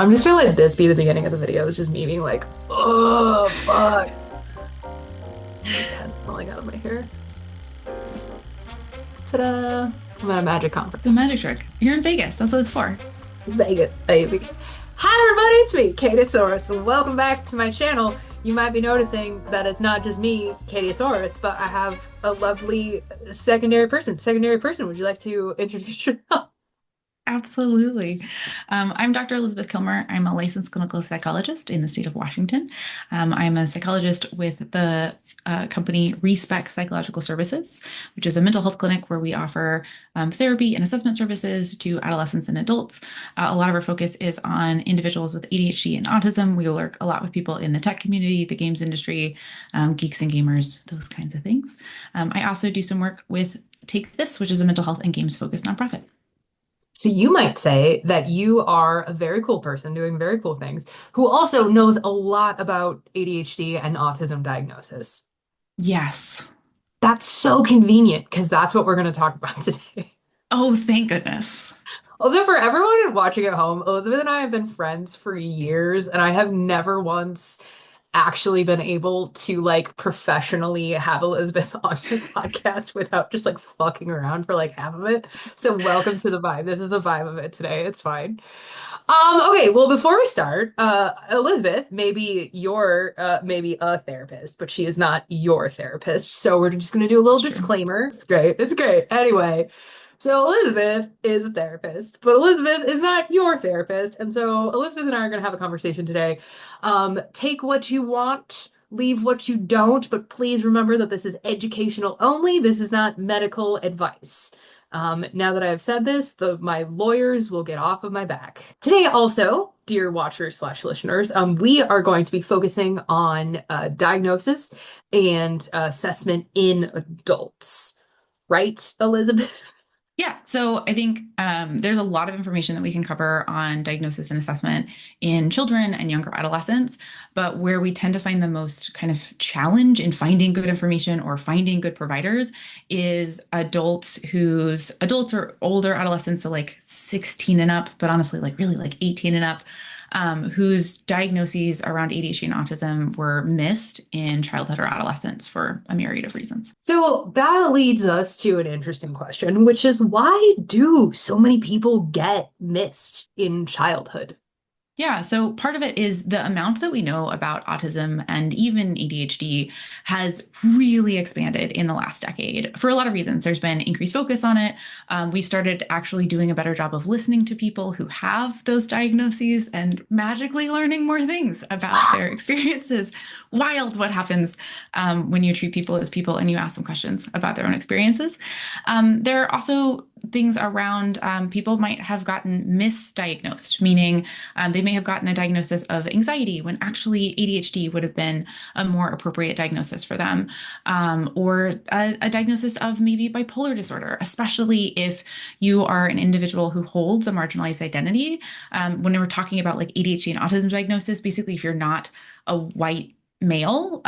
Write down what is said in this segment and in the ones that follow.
I'm just gonna let this be the beginning of the video. It's just me being like, oh, fuck. Oh my God, falling out of my hair. Ta-da! I'm at a magic It's a conference. magic trick. You're in Vegas. That's what it's for. Vegas, baby. Hi, everybody, it's me, Catieosaurus, and welcome back to my channel. You might be noticing that it's not just me, Catieosaurus, but I have a lovely secondary person. Secondary person, would you like to introduce yourself? Absolutely. I'm Dr. Elizabeth Kilmer. I'm a licensed clinical psychologist in the state of Washington. I'm a psychologist with the company Respec Psychological Services, which is a mental health clinic where we offer therapy and assessment services to adolescents and adults. A lot of our focus is on individuals with ADHD and autism. We work a lot with people in the tech community, the games industry, geeks and gamers, those kinds of things. I also do some work with Take This, which is a mental health and games focused nonprofit. So you might say that you are a very cool person doing very cool things who also knows a lot about ADHD and autism diagnosis. Yes. That's so convenient because that's what we're going to talk about today. Oh, thank goodness. Also, for everyone watching at home, Elizabeth and I have been friends for years, and I have never once actually been able to like professionally have Elizabeth on the podcast without just like fucking around for like half of it. So welcome to the vibe. This is the vibe of it today. It's fine. Okay, well, before we start, Elizabeth, maybe you're maybe a therapist, but she is not your therapist. So we're just gonna do a little It's true. disclaimer. It's great. It's great. Anyway, so Elizabeth is a therapist, but Elizabeth is not your therapist. And so Elizabeth and I are gonna have a conversation today. Take what you want, leave what you don't, but please remember that this is educational only. This is not medical advice. Now that I have said this, my lawyers will get off of my back. Today, also, dear watchers slash listeners, we are going to be focusing on diagnosis and assessment in adults. Right, Elizabeth? Yeah, so I think there's a lot of information that we can cover on diagnosis and assessment in children and younger adolescents, but where we tend to find the most kind of challenge in finding good information or finding good providers is adults or older adolescents, so like 16 and up, but honestly, like really like 18 and up, whose diagnoses around ADHD and autism were missed in childhood or adolescence for a myriad of reasons. So that leads us to an interesting question, which is why do so many people get missed in childhood? Yeah, so part of it is the amount that we know about autism and even ADHD has really expanded in the last decade for a lot of reasons. There's been increased focus on it. We started actually doing a better job of listening to people who have those diagnoses and magically learning more things about their experiences. Wild what happens when you treat people as people and you ask them questions about their own experiences. There are also things around people might have gotten misdiagnosed, meaning they may have gotten a diagnosis of anxiety when actually ADHD would have been a more appropriate diagnosis for them, or a diagnosis of maybe bipolar disorder, especially if you are an individual who holds a marginalized identity. When we're talking about like ADHD and autism diagnosis, basically, if you're not a white male,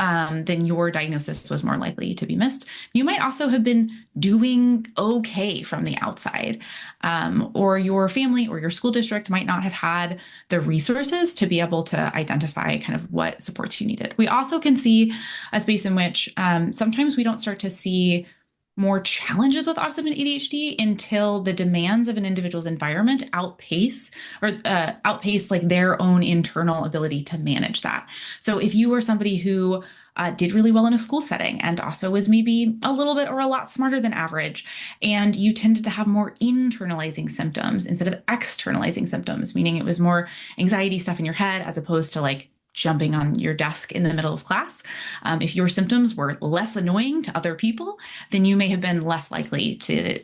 then your diagnosis was more likely to be missed. You might also have been doing okay from the outside, or your family or your school district might not have had the resources to be able to identify kind of what supports you needed. We also can see a space in which sometimes we don't start to see more challenges with autism and ADHD until the demands of an individual's environment outpace like their own internal ability to manage that. So if you were somebody who did really well in a school setting and also was maybe a little bit or a lot smarter than average, and you tended to have more internalizing symptoms instead of externalizing symptoms, meaning it was more anxiety stuff in your head as opposed to like jumping on your desk in the middle of class. If your symptoms were less annoying to other people, then you may have been less likely to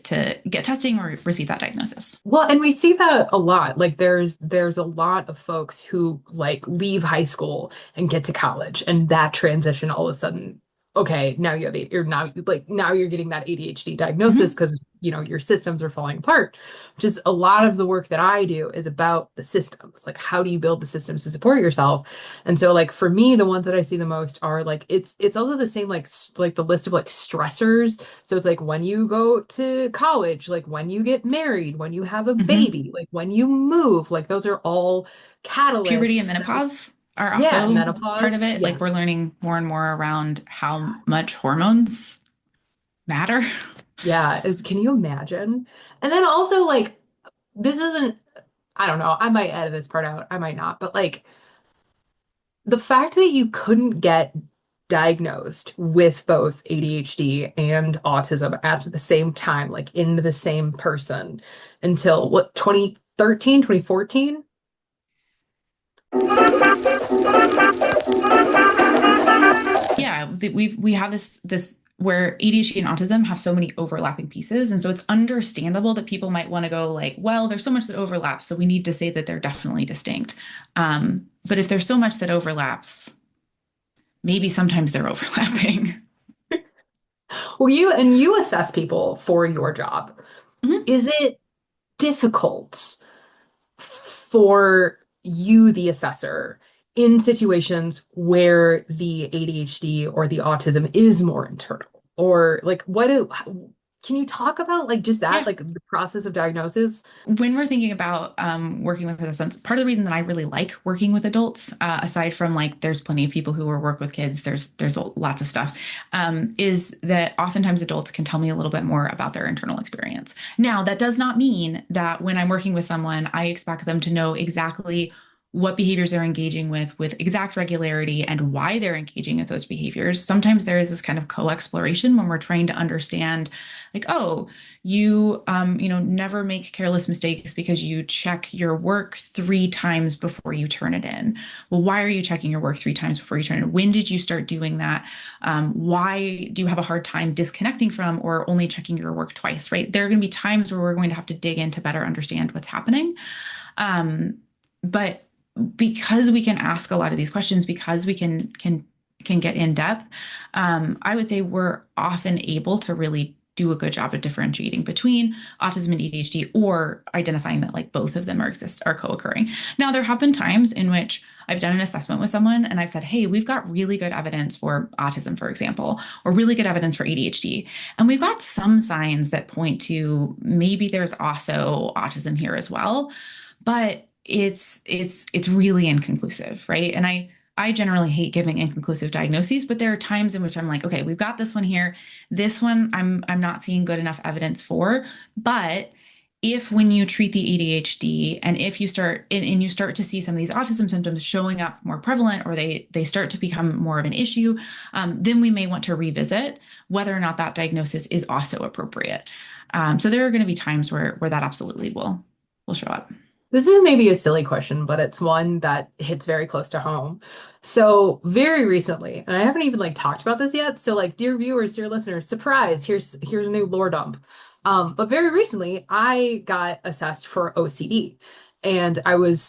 get testing or receive that diagnosis. Well, and we see that a lot. Like there's a lot of folks who like leave high school and get to college, and that transition all of a sudden okay, now you have you're now like now you're getting that ADHD diagnosis Mhm. because your systems are falling apart. Which is a lot of the work that I do is about the systems. Like how do you build the systems to support yourself? And so like for me, the ones that I see the most are like it's also the same like like the list of like stressors. So it's like when you go to college, like when you get married, when you have a Mhm. baby, like when you move, like those are all Puberty and catalysts. menopause are Yeah, also part of menopause. it. Yeah. Like we're learning more and more around how much hormones matter. Yeah, is can you imagine? And then also like this isn't I don't know, I might edit this part out, I might not, but like the fact that you couldn't get diagnosed with both ADHD and autism at the same time, like in the same person until what, 2013, 2014? Yeah, we have this where ADHD and autism have so many overlapping pieces, and so it's understandable that people might want to go like, well, there's so much that overlaps, so we need to say that they're definitely distinct. But if there's so much that overlaps, maybe sometimes they're overlapping. Well, you assess people for your job. Mhm. Is it difficult for you, the assessor, in situations where the ADHD or the autism is more internal? Or like, can you talk about like just that, Yeah. like the process of diagnosis? When we're thinking about working with adolescents, part of the reason that I really like working with adults, aside from like there's plenty of people who work with kids, there's lots of stuff, is that oftentimes adults can tell me a little bit more about their internal experience. Now, that does not mean that when I'm working with someone, I expect them to know exactly what behaviors they're engaging with exact regularity and why they're engaging with those behaviors. Sometimes there is this kind of co-exploration when we're trying to understand, like, oh, never make careless mistakes because you check your work 3 times before you turn it in. Well, why are you checking your work 3 times before you turn it in? When did you start doing that? Why do you have a hard time disconnecting from or only checking your work twice, right? There are going to be times where we're going to have to dig in to better understand what's happening. But because we can ask a lot of these questions, because we can get in depth, I would say we're often able to really do a good job of differentiating between autism and ADHD or identifying that like both of them are co-occurring. Now, there have been times in which I've done an assessment with someone and I've said, hey, we've got really good evidence for autism, for example, or really good evidence for ADHD. And we've got some signs that point to maybe there's also autism here as well. But it's really inconclusive, right? And I generally hate giving inconclusive diagnoses, but there are times in which I'm like, okay, we've got this one here. This one I'm not seeing good enough evidence for. But if when you treat the ADHD and if you start and you start to see some of these autism symptoms showing up more prevalent or they start to become more of an issue, then we may want to revisit whether or not that diagnosis is also appropriate. So there are going to be times where that absolutely will show up. This is maybe a silly question, but it's one that hits very close to home. So very recently, and I haven't even like talked about this yet. So like, dear viewers, dear listeners, surprise! Here's a new lore dump. But very recently, I got assessed for OCD, and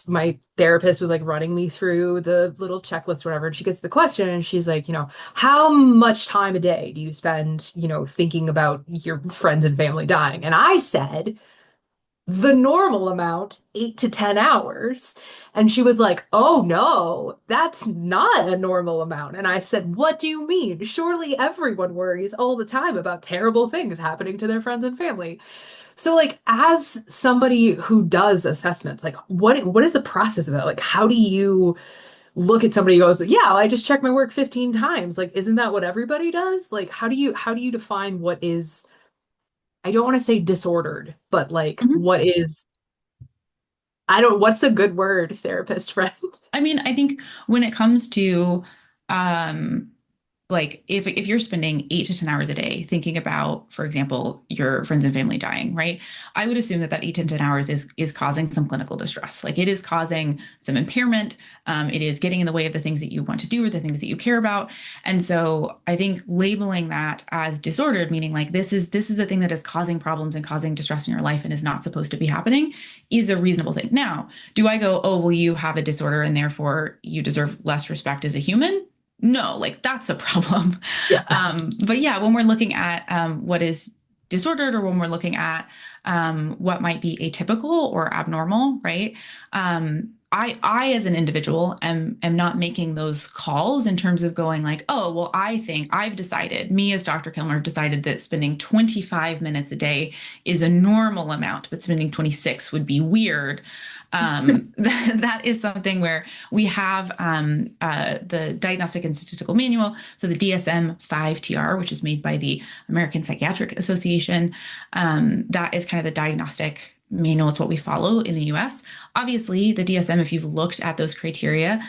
my therapist was like running me through the little checklist, or whatever. And she gets the question, and she's like, how much time a day do you spend, thinking about your friends and family dying? And I said the normal amount, 8 to 10 hours. And she was like, oh no, that's not a normal amount. And I said, what do you mean? Surely everyone worries all the time about terrible things happening to their friends and family. So like as somebody who does assessments, like what is the process of that? Like how do you look at somebody who goes, yeah, I just checked my work 15 times. Like, isn't that what everybody does? Like how do you define what is I don't want to say disordered, but like Mhm. what is what's a good word, therapist friend? I mean, I think when it comes to um, like if you're spending 8 to 10 hours a day thinking about, for example, your friends and family dying, right? I would assume that 8 to 10 hours is causing some clinical distress. Like it is causing some impairment. It is getting in the way of the things that you want to do or the things that you care about. And so I think labeling that as disordered, meaning like this is a thing that is causing problems and causing distress in your life and is not supposed to be happening, is a reasonable thing. Now, do I go, oh, well, you have a disorder and therefore you deserve less respect as a human? no, like that's a problem. Yeah. But yeah, when we're looking at what is disordered or when we're looking at what might be atypical or abnormal, right? I as an individual am not making those calls in terms of going like, oh, well, I think I've decided, me as Dr. Kilmer decided that spending 25 minutes a day is a normal amount, but spending 26 would be weird. That is something where we have the Diagnostic and Statistical Manual, so the DSM-5 TR, which is made by the American Psychiatric Association. That is kind of the diagnostic manual. It's what we follow in the US. Obviously, the DSM, if you've looked at those criteria,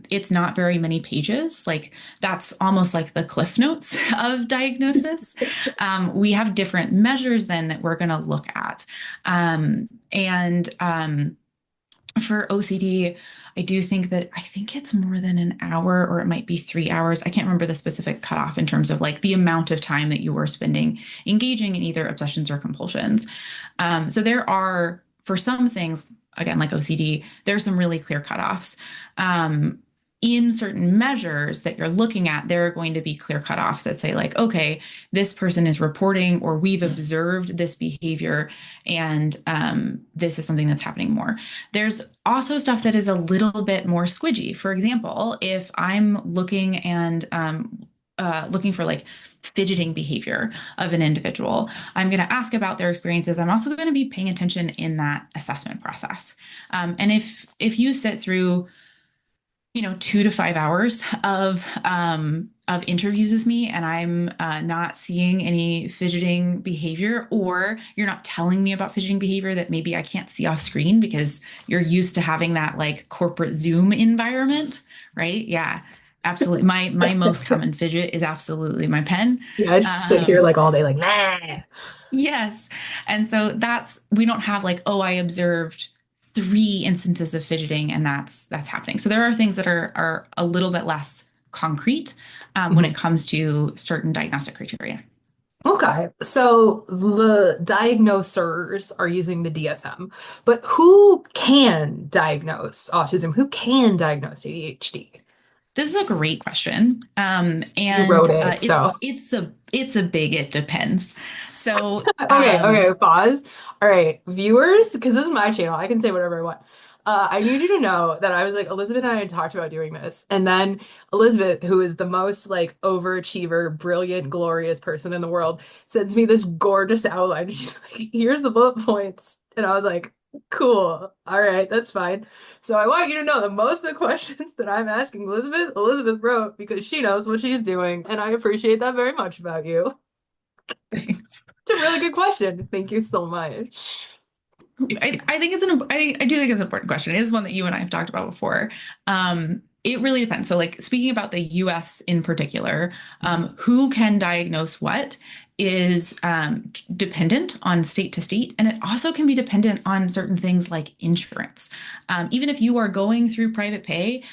it's not very many pages. Like that's almost like the cliff notes of diagnosis. We have different measures then that we're going to look at. And for OCD, I think it's more than an hour or it might be 3 hours. I can't remember the specific cutoff in terms of like the amount of time that you are spending engaging in either obsessions or compulsions. So there are, for some things, again, like OCD, there are some really clear cutoffs. In certain measures that you're looking at, there are going to be clear cutoffs that say, like, okay, this person is reporting or we've observed this behavior, and this is something that's happening more. There's also stuff that is a little bit more squidgy. For example, if I'm looking and looking for like fidgeting behavior of an individual, I'm going to ask about their experiences. I'm also going to be paying attention in that assessment process. And if you sit through 2 to 5 hours of interviews with me, and I'm not seeing any fidgeting behavior, or you're not telling me about fidgeting behavior that maybe I can't see off screen because you're used to having that like corporate Zoom environment, right? Yeah, absolutely. My most common fidget is absolutely my pen. Yeah, I just sit here Um, like all day, like, nah. Yes. And so we don't have like, oh, I observed 3 instances of fidgeting and that's happening. So there are things that are a little bit less concrete when it Mhm. comes to certain diagnostic criteria. Okay, so the diagnosers are using the DSM, but who can diagnose autism? Who can diagnose ADHD? This is a great question. You wrote And it, it's so. it's a big it depends. So Okay, okay, pause. All right, viewers, because this is my channel, I can say whatever I want. I need you to know that I was like, Elizabeth and I had talked about doing this. And then Elizabeth, who is the most like overachiever, brilliant, glorious person in the world, sends me this gorgeous outline. She's like, here's the bullet points. And I was like, cool. All right, that's fine. So I want you to know that most of the questions that I'm asking Elizabeth, Elizabeth wrote because she knows what she's doing. And I appreciate that very much about you. It's a really good question. Thank you so much. I think I do think it's an important question. It is one that you and I have talked about before. It really depends. So, like speaking about the US in particular, who can diagnose what is dependent on state to state, and it also can be dependent on certain things like insurance. Even if you are going through private pay,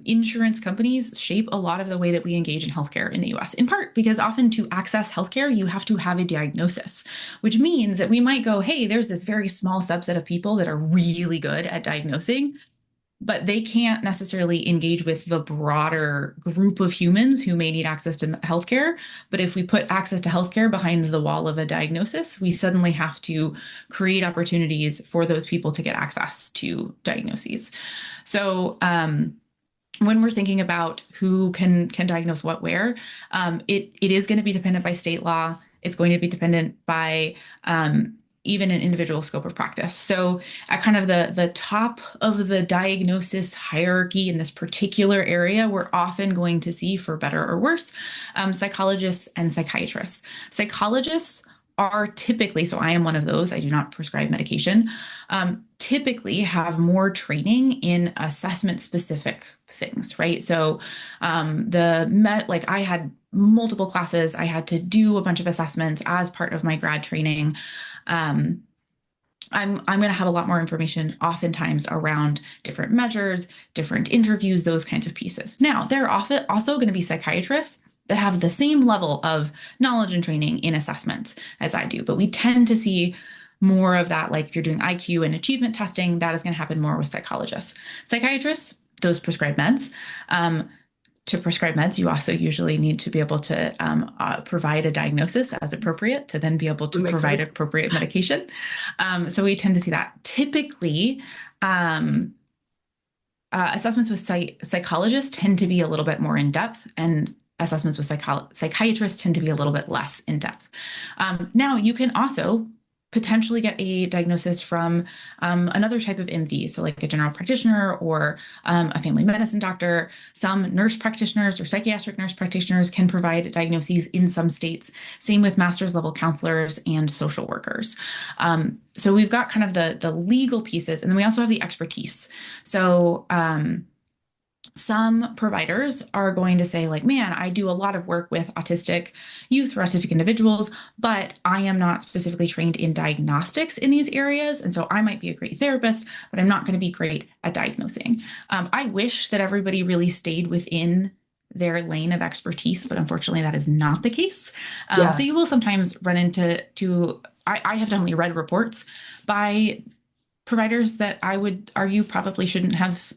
insurance companies shape a lot of the way that we engage in healthcare in the US, in part because often to access healthcare, you have to have a diagnosis, which means that we might go, hey, there's this very small subset of people that are really good at diagnosing, but they can't necessarily engage with the broader group of humans who may need access to healthcare. But if we put access to healthcare behind the wall of a diagnosis, we suddenly have to create opportunities for those people to get access to diagnoses. So, when we're thinking about who can diagnose what where, it is going to be dependent by state law. It's going to be dependent by even an individual scope of practice. So at kind of the top of the diagnosis hierarchy in this particular area, we're often going to see, for better or worse, psychologists and psychiatrists. Psychologists are typically, so I am one of those, I do not prescribe medication, typically have more training in assessment specific things, right? So like I had multiple classes, I had to do a bunch of assessments as part of my grad training. Um, I'm going to have a lot more information oftentimes around different measures, different interviews, those kinds of pieces. Now, there are often also going to be psychiatrists that have the same level of knowledge and training in assessments as I do, but we tend to see more of that. Like if you're doing IQ and achievement testing, that is going to happen more with psychologists. Psychiatrists, those prescribe meds. to prescribe meds, you also usually need to be able to provide a diagnosis as appropriate to then be able That to makes provide sense. appropriate medication. So we tend to see that. Typically, um, assessments with psychologists tend to be a little bit more in depth, and assessments with psychiatrists tend to be a little bit less in depth. Now, you can also potentially get a diagnosis from another type of MD, so like a general practitioner or a family medicine doctor. Some nurse practitioners or psychiatric nurse practitioners can provide diagnoses in some states. Same with master's level counselors and social workers. So we've got kind of the legal pieces, and then we also have the expertise. So some providers are going to say, like, man, I do a lot of work with autistic youth or autistic individuals, but I am not specifically trained in diagnostics in these areas. And so I might be a great therapist, but I'm not going to be great at diagnosing. I wish that everybody really stayed within their lane of expertise, but unfortunately, that is not the case. So Yeah. you will sometimes run I have definitely read reports by providers that I would argue probably shouldn't have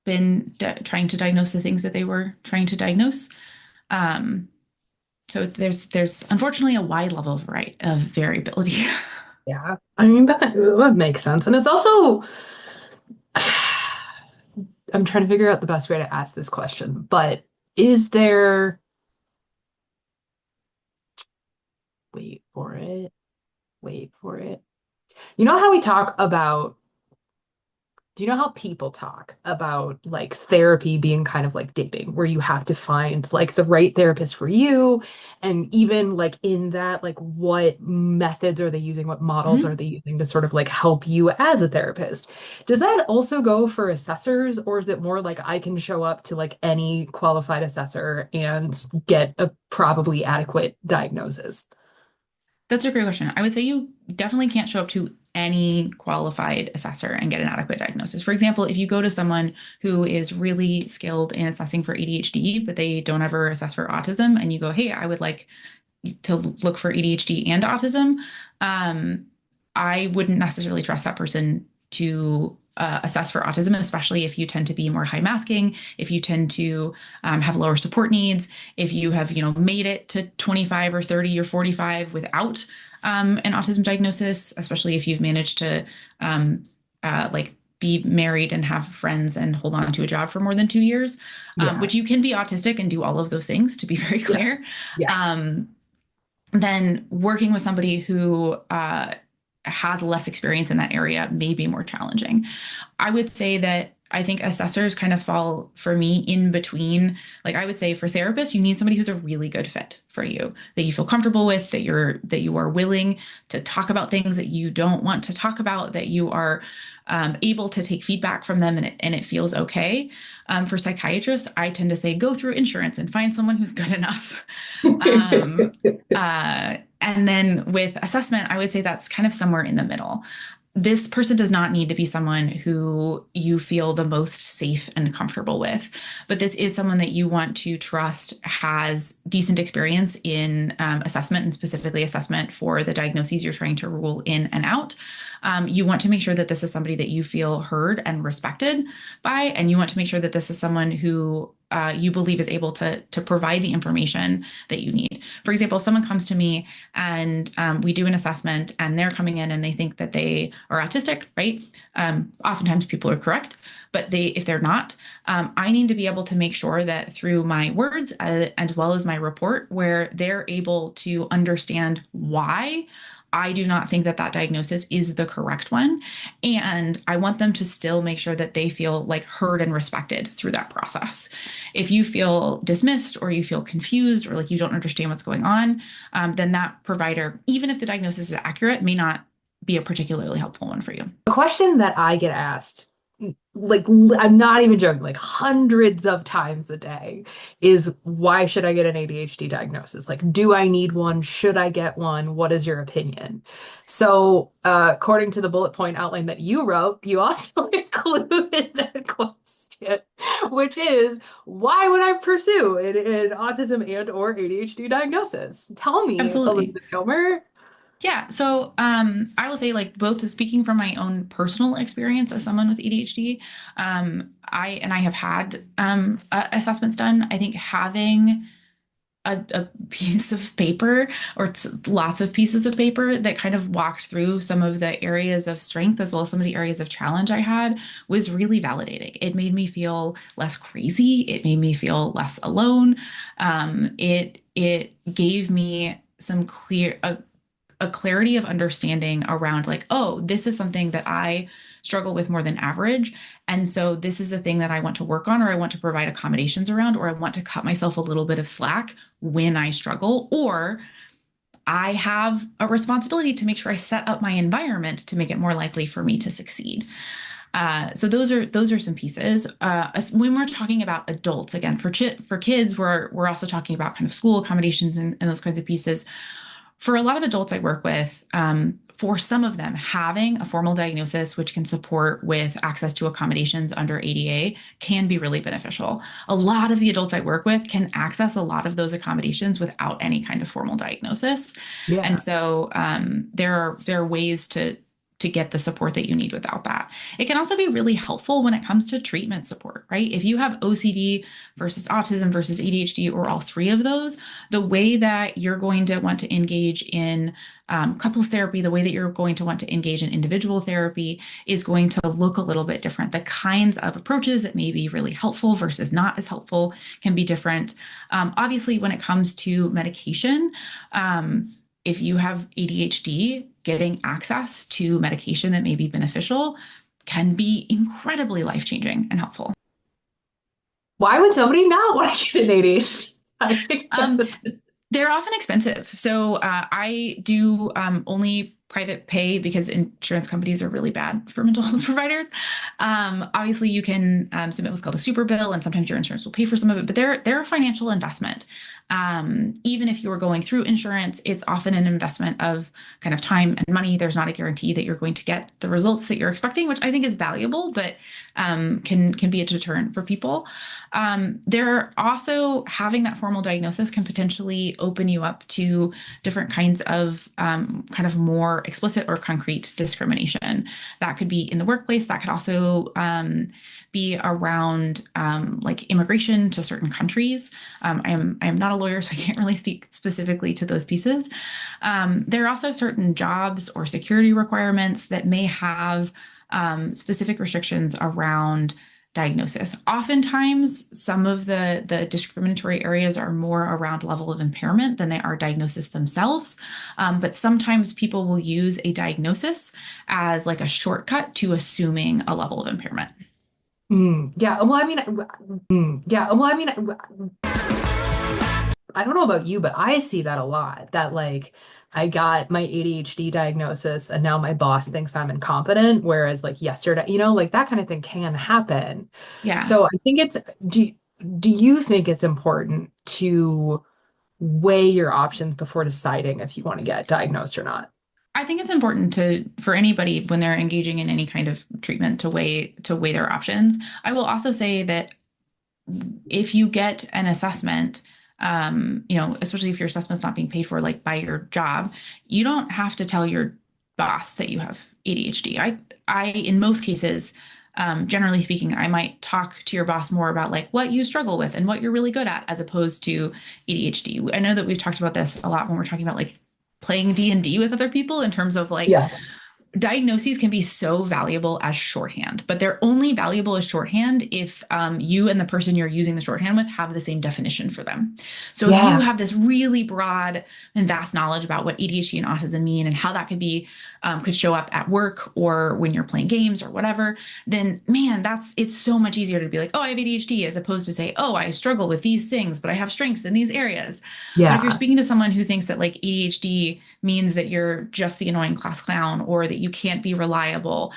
been trying to diagnose the things that they were trying to diagnose. Um, so there's unfortunately a wide level of variability. Yeah. I mean, that makes sense. And it's also, I'm trying to figure out the best way to ask this question, but is there, wait for it, wait for it. You know how we talk about, do you know how people talk about like therapy being kind of like dating, where you have to find like the right therapist for you? And even like in that, like what methods are they using? What models are Mhm. they using to sort of like help you as a therapist? Does that also go for assessors, or is it more like I can show up to like any qualified assessor and get a probably adequate diagnosis? That's a great question. I would say you definitely can't show up to any qualified assessor and get an adequate diagnosis. For example, if you go to someone who is really skilled in assessing for ADHD, but they don't ever assess for autism, and you go, hey, I would like to look for ADHD and autism, um, I wouldn't necessarily trust that person to assess for autism, especially if you tend to be more high masking, if you tend to have lower support needs, if you have, made it to 25 or 30 or 45 without an autism diagnosis, especially if you've managed to like be married and have friends and hold on to a job for more than 2 years, Yeah. which you can be autistic and do all of those things, to be very Yeah. clear. Yes. Um, then working with somebody who has less experience in that area may be more challenging. I would say that I think assessors kind of fall for me in between. Like I would say for therapists, you need somebody who's a really good fit for you, that you feel comfortable with, that you are willing to talk about things that you don't want to talk about, that you are able to take feedback from them and it feels okay. For psychiatrists, I tend to say go through insurance and find someone who's good enough. Um, and then with assessment, I would say that's kind of somewhere in the middle. This person does not need to be someone who you feel the most safe and comfortable with, but this is someone that you want to trust has decent experience in assessment, and specifically assessment for the diagnoses you're trying to rule in and out. You want to make sure that this is somebody that you feel heard and respected by, and you want to make sure that this is someone who you believe is able to provide the information that you need. For example, if someone comes to me and we do an assessment and they're coming in and they think that they are autistic, right? Oftentimes people are correct, but if they're not, I need to be able to make sure that through my words as well as my report, where they're able to understand why I do not think that diagnosis is the correct one. And I want them to still make sure that they feel like heard and respected through that process. If you feel dismissed or you feel confused or like you don't understand what's going on, then that provider, even if the diagnosis is accurate, may not be a particularly helpful one for you. A question that I get asked, like I'm not even joking, like hundreds of times a day is why should I get an ADHD diagnosis? Like, do I need one? Should I get one? What is your opinion? So, according to the bullet point outline that you wrote, you also included that question, which is why would I pursue an autism and or ADHD diagnosis? Tell me, Absolutely. Elizabeth Kilmer. Yeah, so I will say, like, both speaking from my own personal experience as someone with ADHD, I have had assessments done. I think having a piece of paper or lots of pieces of paper that kind of walked through some of the areas of strength as well as some of the areas of challenge I had was really validating. It made me feel less crazy. It made me feel less alone. It gave me some a clarity of understanding around like, oh, this is something that I struggle with more than average. And so this is a thing that I want to work on, or I want to provide accommodations around, or I want to cut myself a little bit of slack when I struggle, or I have a responsibility to make sure I set up my environment to make it more likely for me to succeed. So those are some pieces. When we're talking about adults, again, for kids, we're also talking about kind of school accommodations and those kinds of pieces. For a lot of adults I work with, for some of them, having a formal diagnosis which can support with access to accommodations under ADA can be really beneficial. A lot of the adults I work with can access a lot of those accommodations without any kind of formal diagnosis. And Yeah. so there are ways to get the support that you need without that. It can also be really helpful when it comes to treatment support, right? If you have OCD versus autism versus ADHD or all three of those, the way that you're going to want to engage in couples therapy, the way that you're going to want to engage in individual therapy is going to look a little bit different. The kinds of approaches that may be really helpful versus not as helpful can be different. Obviously, when it comes to medication, if you have ADHD, getting access to medication that may be beneficial can be incredibly life-changing and helpful. Why would somebody not want to get an ADHD? I think Um, they're often expensive. So I do only private pay because insurance companies are really bad for mental health providers. Obviously, you can submit what's called a super bill, and sometimes your insurance will pay for some of it, but they're a financial investment. Even if you are going through insurance, it's often an investment of kind of time and money. There's not a guarantee that you're going to get the results that you're expecting, which I think is valuable, but can be a deterrent for people. There also having that formal diagnosis can potentially open you up to different kinds of kind of more explicit or concrete discrimination. That could be in the workplace. That could also be around like immigration to certain countries. I am not a lawyer, so I can't really speak specifically to those pieces. There are also certain jobs or security requirements that may have specific restrictions around diagnosis. Oftentimes, some of the discriminatory areas are more around level of impairment than they are diagnosis themselves. But sometimes people will use a diagnosis as like a shortcut to assuming a level of impairment. yeah. Well, I mean, yeah. Well, I mean, I don't know about you, but I see that a lot. That like I got my ADHD diagnosis and now my boss thinks I'm incompetent, whereas like yesterday, like that kind of thing can happen. Yeah. So I think do do you think it's important to weigh your options before deciding if you want to get diagnosed or not? I think it's important for anybody when they're engaging in any kind of treatment to weigh their options. I will also say that if you get an assessment, especially if your assessment's not being paid for like by your job, you don't have to tell your boss that you have ADHD. I in most cases, generally speaking, I might talk to your boss more about like what you struggle with and what you're really good at, as opposed to ADHD. I know that we've talked about this a lot when we're talking about like playing D&D with other people in terms of like Yeah. diagnoses can be so valuable as shorthand, but they're only valuable as shorthand if you and the person you're using the shorthand with have the same definition for them. So if you Yeah. have this really broad and vast knowledge about what ADHD and autism mean and how that could show up at work or when you're playing games or whatever, then man, it's so much easier to be like, oh, I have ADHD, as opposed to say, oh, I struggle with these things, but I have strengths in these areas. But if you're Yeah. speaking to someone who thinks that like ADHD means that you're just the annoying class clown, or that you can't be reliable,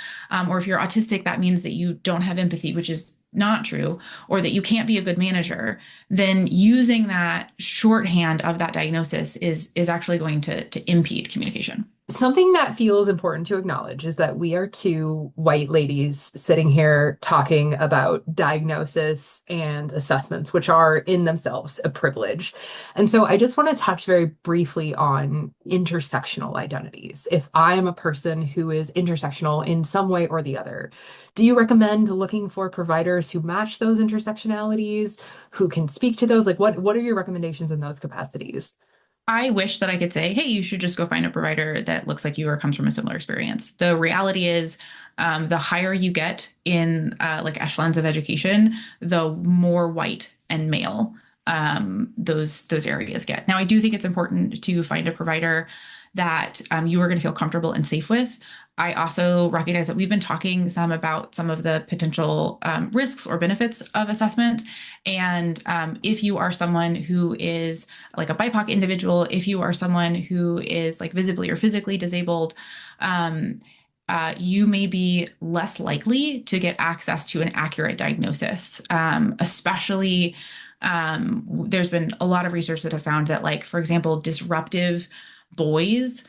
or if you're autistic, that means that you don't have empathy, which is not true, or that you can't be a good manager, then using that shorthand of that diagnosis is actually going to impede communication. Something that feels important to acknowledge is that we are two white ladies sitting here talking about diagnosis and assessments, which are in themselves a privilege. And so I just want to touch very briefly on intersectional identities. If I am a person who is intersectional in some way or the other, do you recommend looking for providers who match those intersectionalities, who can speak to those? Like what are your recommendations in those capacities? I wish that I could say, hey, you should just go find a provider that looks like you or comes from a similar experience. The reality is, the higher you get in like echelons of education, the more white and male those areas get. Now, I do think it's important to find a provider that you are going to feel comfortable and safe with. I also recognize that we've been talking some about some of the potential risks or benefits of assessment. And if you are someone who is like a BIPOC individual, if you are someone who is like visibly or physically disabled, you may be less likely to get access to an accurate diagnosis, especially there's been a lot of research that have found that, like, for example, disruptive boys,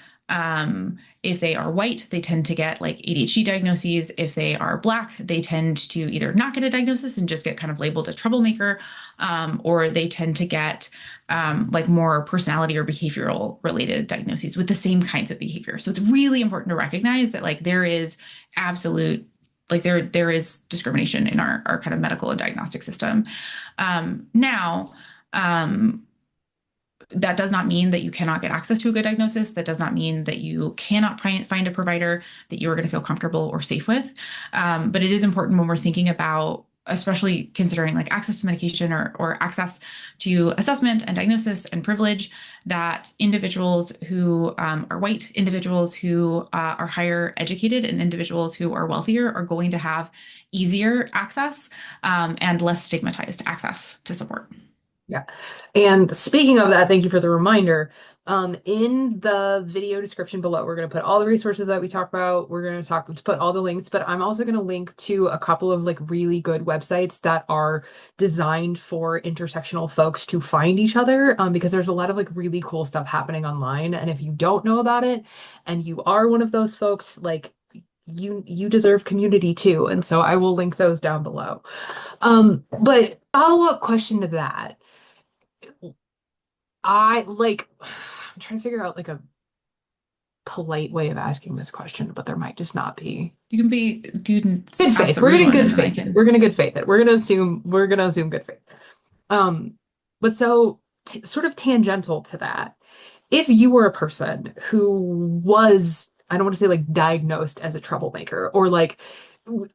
if they are white, they tend to get like ADHD diagnoses. If they are Black, they tend to either not get a diagnosis and just get kind of labeled a troublemaker, or they tend to get like more personality or behavioral related diagnoses with the same kinds of behavior. So it's really important to recognize that like there is absolute like there is discrimination in our kind of medical and diagnostic system. Now, that does not mean that you cannot get access to a good diagnosis. That does not mean that you cannot find a provider that you are going to feel comfortable or safe with. But it is important when we're thinking about, especially considering like access to medication or access to assessment and diagnosis and privilege, that individuals who are white, individuals who are higher educated, and individuals who are wealthier are going to have easier access and less stigmatized access to support. Yeah. And speaking of that, thank you for the reminder. In the video description below, we're going to put all the resources that we talk about. We're going to put all the links, but I'm also going to link to a couple of like really good websites that are designed for intersectional folks to find each other, because there's a lot of like really cool stuff happening online. And if you don't know about it and you are one of those folks, like you deserve community too. And so I will link those down below. But follow-up question to that. I'm trying to figure out like a polite way of asking this question, but there might just not be. You can Good ask faith. the We're rude gonna one good and then I faith it. can. We're gonna good faith it. We're gonna assume good faith. But so sort of tangential to that, if you were a person who was, I don't want to say like diagnosed as a troublemaker, or like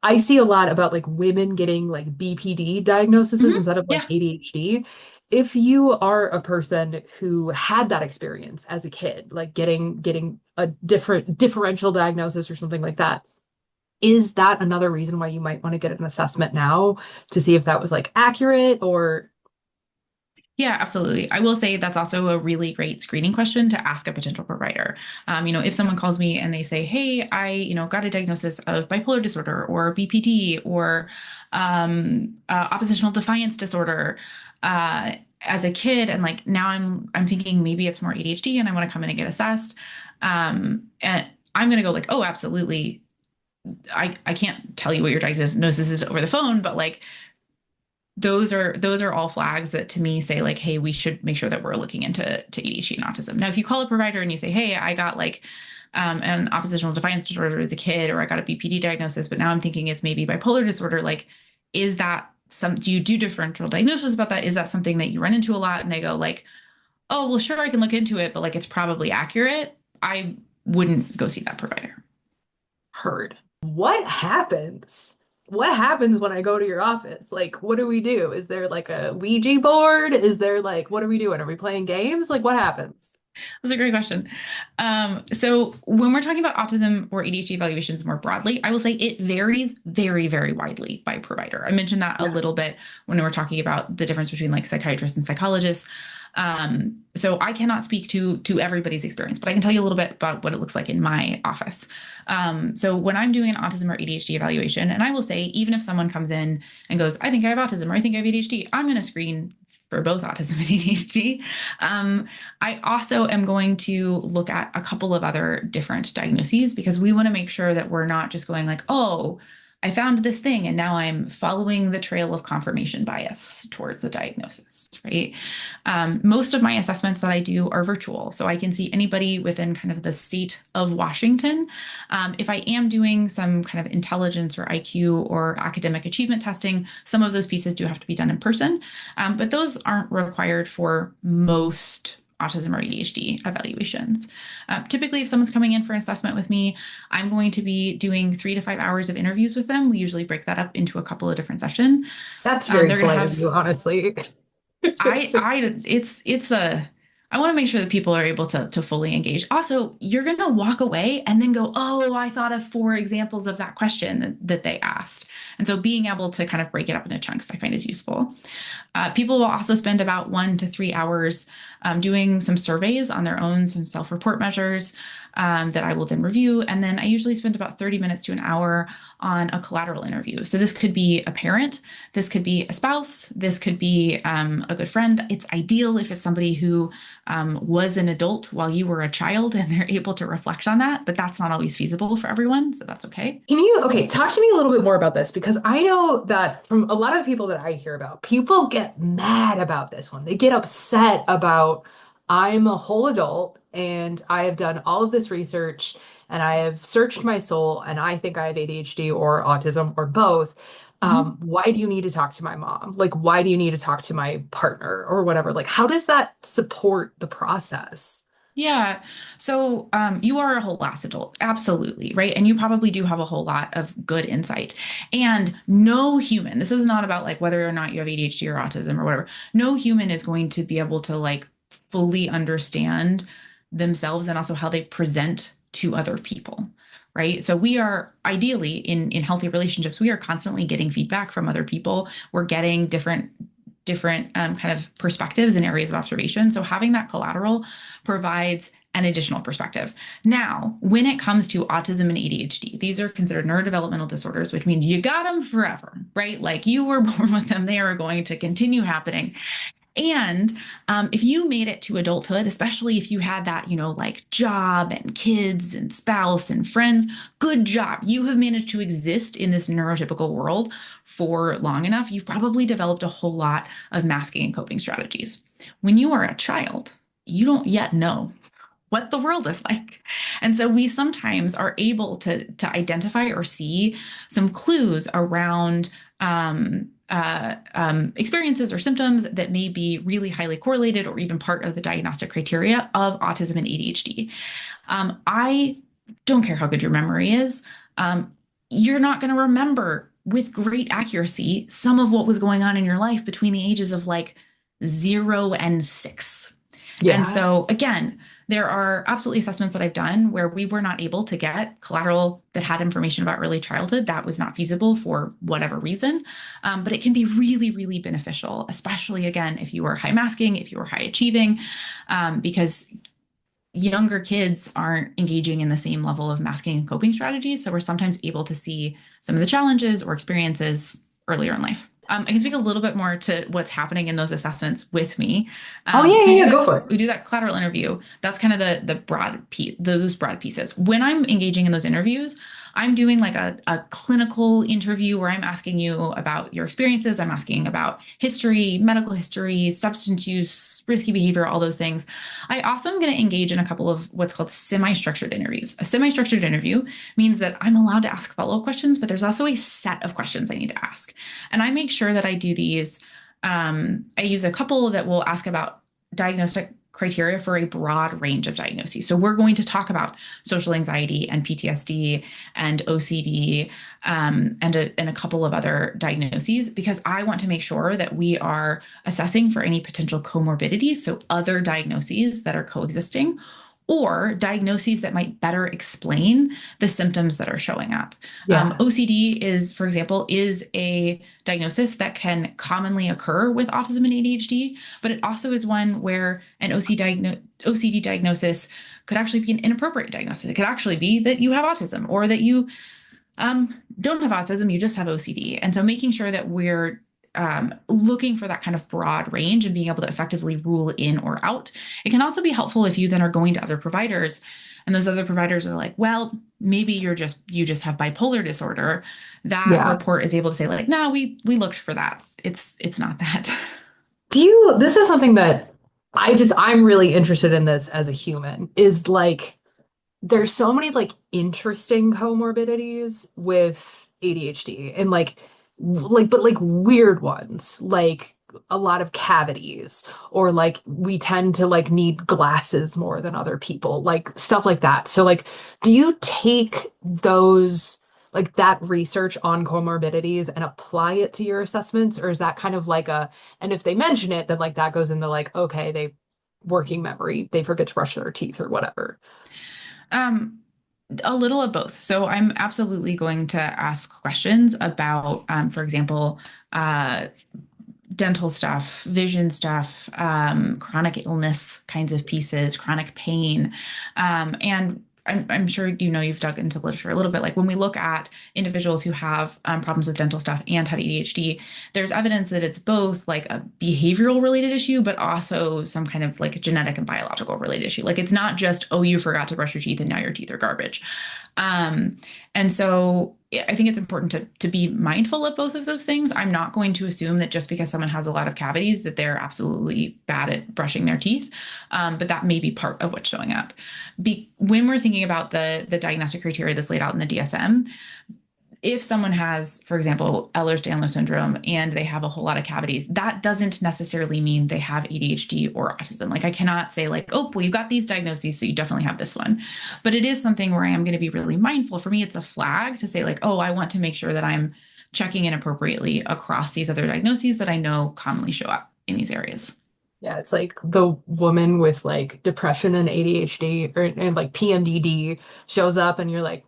I see a lot about like women getting like BPD diagnoses Mhm. instead of like Yeah. ADHD. If you are a person who had that experience as a kid, like getting a differential diagnosis or something like that, is that another reason why you might want to get an assessment now to see if that was like accurate or Yeah, absolutely. I will say that's also a really great screening question to ask a potential provider. If someone calls me and they say, "Hey, I got a diagnosis of bipolar disorder or BPD or oppositional defiance disorder as a kid," and like now I'm thinking maybe it's more ADHD and I want to come in and get assessed, and I'm gonna go like, "Oh, absolutely. I can't tell you what your diagnosis is over the phone, but like." Those are all flags that to me say like, hey, we should make sure that we're looking into ADHD and autism. Now, if you call a provider and you say, hey, I got like an oppositional defiance disorder as a kid, or I got a BPD diagnosis, but now I'm thinking it's maybe bipolar disorder, like, is that do you do differential diagnosis about that? Is that something that you run into a lot? And they go like, oh, well, sure, I can look into it, but like it's probably accurate. I wouldn't go see that provider. heard? What happens? What happens when I go to your office? Like, what do we do? Is there like a Ouija board? Is there like, what are we doing? Are we playing games? Like, what happens? That's a great question. So when we're talking about autism or ADHD evaluations more broadly, I will say it varies very, very widely by provider. I mentioned that a Yeah, little bit when we were talking about the difference between like psychiatrists and psychologists. So I cannot speak to everybody's experience, but I can tell you a little bit about what it looks like in my office. So when I'm doing an autism or ADHD evaluation, and I will say, even if someone comes in and goes, I think I have autism or I think I have ADHD, I'm going to screen for both autism and ADHD. I also am going to look at a couple of other different diagnoses because we want to make sure that we're not just going like, oh, I found this thing and now I'm following the trail of confirmation bias towards a diagnosis, right? Most of my assessments that I do are virtual, so I can see anybody within kind of the state of Washington. If I am doing some kind of intelligence or IQ or academic achievement testing, some of those pieces do have to be done in person, but those aren't required for most autism or ADHD evaluations. Typically, if someone's coming in for an assessment with me, I'm going to be doing 3 to 5 hours of interviews with them. We usually break that up into a couple of different sessions. That's very They're going to polite of have you, honestly. it's a I want to make sure that people are able to fully engage. Also, you're going to walk away and then go, oh, I thought of 4 examples of that question that they asked. And so being able to kind of break it up into chunks, I find is useful. People will also spend about 1 to 3 hours doing some surveys on their own, some self-report measures that I will then review. And then I usually spend about 30 minutes to an hour on a collateral interview. So this could be a parent, this could be a spouse, this could be a good friend. It's ideal if it's somebody who was an adult while you were a child and they're able to reflect on that, but that's not always feasible for everyone. So that's okay. Okay, talk to me a little bit more about this because I know that from a lot of the people that I hear about, people get mad about this one. They get upset about, I'm a whole adult and I have done all of this research and I have searched my soul and I think I have ADHD or autism or both. Mhm. Why do you need to talk to my mom? Like, why do you need to talk to my partner or whatever? Like, how does that support the process? Yeah. So you are a whole ass adult. Absolutely. Right. And you probably do have a whole lot of good insight. And no human, this is not about like whether or not you have ADHD or autism or whatever. No human is going to be able to like fully understand themselves and also how they present to other people. Right. So we are ideally in healthy relationships, we are constantly getting feedback from other people. We're getting different kind of perspectives and areas of observation. So having that collateral provides an additional perspective. Now, when it comes to autism and ADHD, these are considered neurodevelopmental disorders, which means you got them forever, right? Like you were born with them, they are going to continue happening. And if you made it to adulthood, especially if you had that, like job and kids and spouse and friends, good job. You have managed to exist in this neurotypical world for long enough. You've probably developed a whole lot of masking and coping strategies. When you are a child, you don't yet know what the world is like. And so we sometimes are able to identify or see some clues around experiences or symptoms that may be really highly correlated or even part of the diagnostic criteria of autism and ADHD. I don't care how good your memory is. You're not going to remember with great accuracy some of what was going on in your life between the ages of like 0 and 6. And Yeah. so, again, there are absolutely assessments that I've done where we were not able to get collateral that had information about early childhood. That was not feasible for whatever reason. But it can be really, really beneficial, especially again, if you are high masking, if you are high achieving, because younger kids aren't engaging in the same level of masking and coping strategies. So we're sometimes able to see some of the challenges or experiences earlier in life. I can speak a little bit more to what's happening in those assessments with me. Oh, yeah, So yeah, yeah, go for it. we do that collateral interview. That's kind of the broad piece, those broad pieces. When I'm engaging in those interviews, I'm doing like a clinical interview where I'm asking you about your experiences. I'm asking about history, medical history, substance use, risky behavior, all those things. I also am going to engage in a couple of what's called semi-structured interviews. A semi-structured interview means that I'm allowed to ask follow-up questions, but there's also a set of questions I need to ask. And I make sure that I do these. I use a couple that will ask about diagnostic criteria for a broad range of diagnoses. So we're going to talk about social anxiety and PTSD and OCD and a couple of other diagnoses because I want to make sure that we are assessing for any potential comorbidities, so other diagnoses that are coexisting, or diagnoses that might better explain the symptoms that are showing up. Yeah. OCD is, for example, is a diagnosis that can commonly occur with autism and ADHD, but it also is one where an OCD diagnosis could actually be an inappropriate diagnosis. It could actually be that you have autism or that you don't have autism, you just have OCD. And so making sure that we're looking for that kind of broad range and being able to effectively rule in or out. It can also be helpful if you then are going to other providers and those other providers are like, well, maybe you just have bipolar disorder. That Yeah. report is able to say like, no, we looked for that. It's not that. This is something that I'm really interested in this as a human, is like, there's so many like interesting comorbidities with ADHD and but like weird ones, like a lot of cavities, or like we tend to like need glasses more than other people, like stuff like that. So like, do you take those, like that research on comorbidities and apply it to your assessments, or is that kind of like and if they mention it, then like that goes into like, okay, they working memory, they forget to brush their teeth or whatever. Um, a little of both. So I'm absolutely going to ask questions about, for example, uh, dental stuff, vision stuff, chronic illness kinds of pieces, chronic pain. And I'm sure you know you've dug into literature a little bit. Like when we look at individuals who have problems with dental stuff and have ADHD, there's evidence that it's both like a behavioral related issue, but also some kind of like genetic and biological related issue. Like it's not just, oh, you forgot to brush your teeth and now your teeth are garbage. Um, and so I think it's important to be mindful of both of those things. I'm not going to assume that just because someone has a lot of cavities that they're absolutely bad at brushing their teeth, but that may be part of what's showing up. When we're thinking about the diagnostic criteria that's laid out in the DSM, if someone has, for example, Ehlers-Danlos syndrome and they have a whole lot of cavities, that doesn't necessarily mean they have ADHD or autism. Like I cannot say like, oh, well, you got these diagnoses, so you definitely have this one. But it is something where I am going to be really mindful. For me, it's a flag to say like, oh, I want to make sure that I'm checking in appropriately across these other diagnoses that I know commonly show up in these areas. Yeah, it's like the woman with like depression and ADHD, and like PMDD shows up and you're like,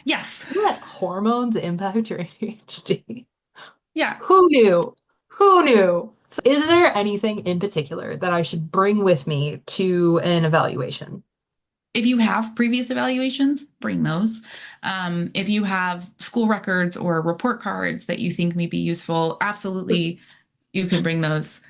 Yes. what hormones impact your ADHD? Yeah. Who knew? Who knew? So is there anything in particular that I should bring with me to an evaluation? If you have previous evaluations, bring those. If you have school records or report cards that you think may be useful, absolutely you can bring those.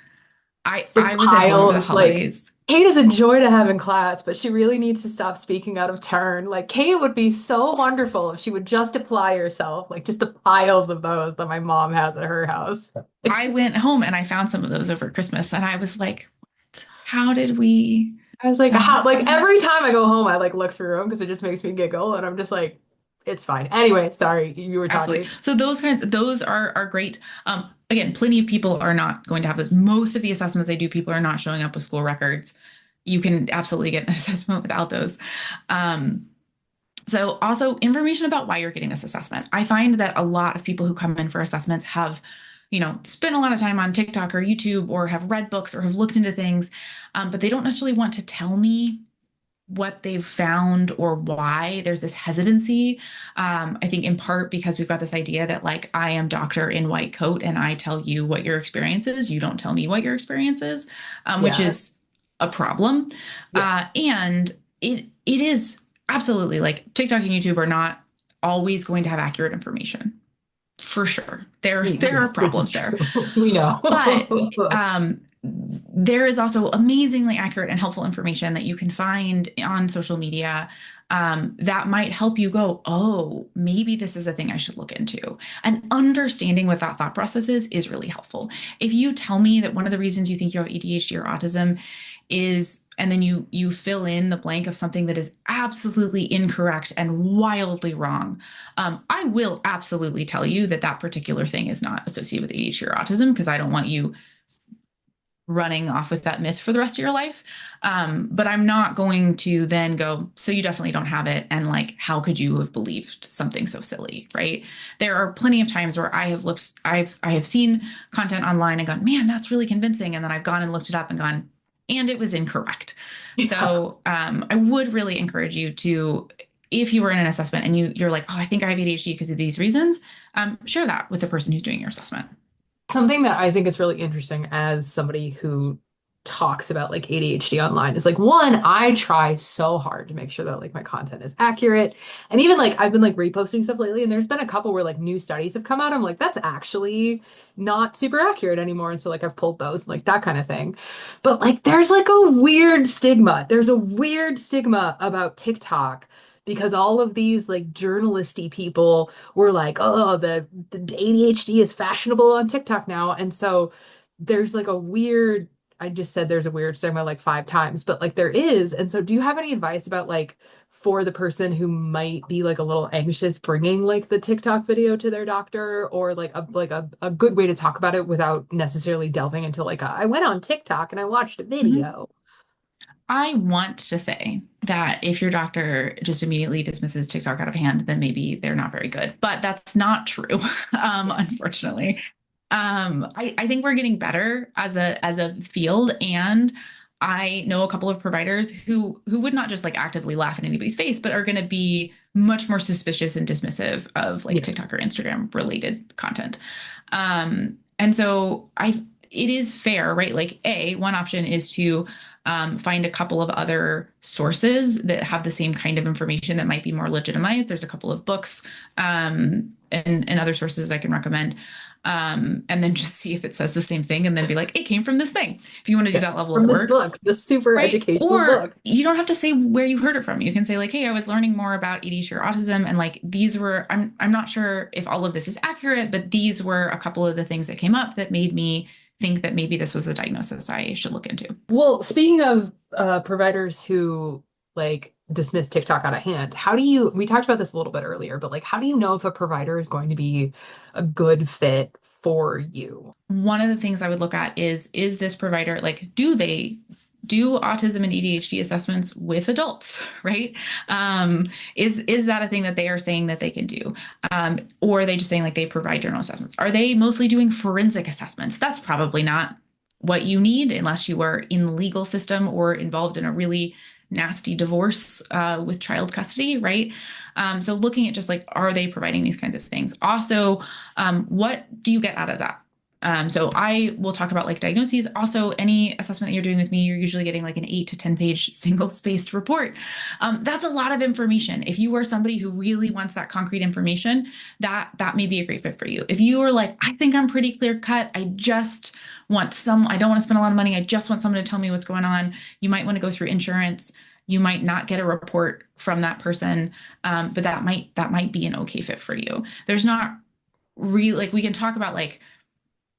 The I was at home over the pile, like, holidays. Kate is a joy to have in class, but she really needs to stop speaking out of turn. Like, Kate would be so wonderful if she would just apply herself, like just the piles of those that my mom has at her house. I went home and I found some of those over Christmas and I was like, what? How did we I was like, how, not? like every time I go home, I like look through them because it just makes me giggle, and I'm just like, it's fine. Anyway, sorry, you were Absolutely. talking. So those are great. Again, plenty of people are not going to have this. Most of the assessments I do, people are not showing up with school records. You can absolutely get an assessment without those. Um, So also information about why you're getting this assessment. I find that a lot of people who come in for assessments have, spent a lot of time on TikTok or YouTube or have read books or have looked into things, but they don't necessarily want to tell me what they've found or why. There's this hesitancy. I think in part because we've got this idea that like I am doctor in white coat and I tell you what your experience is. You don't tell me what your experience is, which Yeah, is a problem. yeah. And it is absolutely like TikTok and YouTube are not always going to have accurate information. For sure. There are Yes, this is problems there. true. We know. But there is also amazingly accurate and helpful information that you can find on social media that might help you go, oh, maybe this is a thing I should look into. And understanding what that thought process is really helpful. If you tell me that one of the reasons you think you have ADHD or autism is, and then you fill in the blank of something that is absolutely incorrect and wildly wrong, I will absolutely tell you that that particular thing is not associated with ADHD or autism because I don't want you running off with that myth for the rest of your life. But I'm not going to then go, so you definitely don't have it. And like, how could you have believed something so silly, right? There are plenty of times where I have seen content online and gone, man, that's really convincing. And then I've gone and looked it up and gone, and it was incorrect. Yeah. So I would really encourage you to, if you were in an assessment and you're like, oh, I think I have ADHD because of these reasons, share that with the person who's doing your assessment. Something that I think is really interesting as somebody who talks about like ADHD online is like one, I try so hard to make sure that like my content is accurate. And even like I've been like reposting stuff lately and there's been a couple where like new studies have come out. I'm like, that's actually not super accurate anymore. And so like I've pulled those, like that kind of thing. But like there's like a weird stigma. There's a weird stigma about TikTok because all of these like journalisty people were like, oh, the ADHD is fashionable on TikTok now. And so there's like a weird, I just said there's a weird stigma like 5 times, but like there is. And so do you have any advice about like for the person who might be like a little anxious bringing like the TikTok video to their doctor or like a good way to talk about it without necessarily delving into like I went on TikTok and I watched a Mhm. video. I want to say that if your doctor just immediately dismisses TikTok out of hand, then maybe they're not very good. But that's not true, Yeah. unfortunately. I think we're getting better as a field, and I know a couple of providers who would not just like actively laugh in anybody's face, but are going to be much more suspicious and dismissive of like Yeah. TikTok or Instagram related content. And so it is fair, right? Like one option is to find a couple of other sources that have the same kind of information that might be more legitimized. There's a couple of books and other sources I can recommend. And then just see if it says the same thing and then be like, it came from this thing. If you want to do Yeah. that level of From this work, book, this super right? educational Or book. you don't have to say where you heard it from. You can say like, hey, I was learning more about ADHD or autism, and like these were, I'm not sure if all of this is accurate, but these were a couple of the things that came up that made me think that maybe this was a diagnosis I should look into. Well, speaking of providers who like dismiss TikTok out of hand, how do you, we talked about this a little bit earlier, but like how do you know if a provider is going to be a good fit for you? One of the things I would look at is this provider like do they do autism and ADHD assessments with adults, right? Is that a thing that they are saying that they can do, or are they just saying like they provide general assessments? Are they mostly doing forensic assessments? That's probably not what you need unless you are in the legal system or involved in a really nasty divorce with child custody, right? So looking at just like are they providing these kinds of things? Also, what do you get out of that? So I will talk about like diagnoses. Also, any assessment that you're doing with me, you're usually getting like an 8 to 10 page single spaced report. That's a lot of information. If you are somebody who really wants that concrete information, that may be a great fit for you. If you are like, I think I'm pretty clear cut. I don't want to spend a lot of money. I just want someone to tell me what's going on. You might want to go through insurance. You might not get a report from that person, but that might be an okay fit for you. There's not really like we can talk about like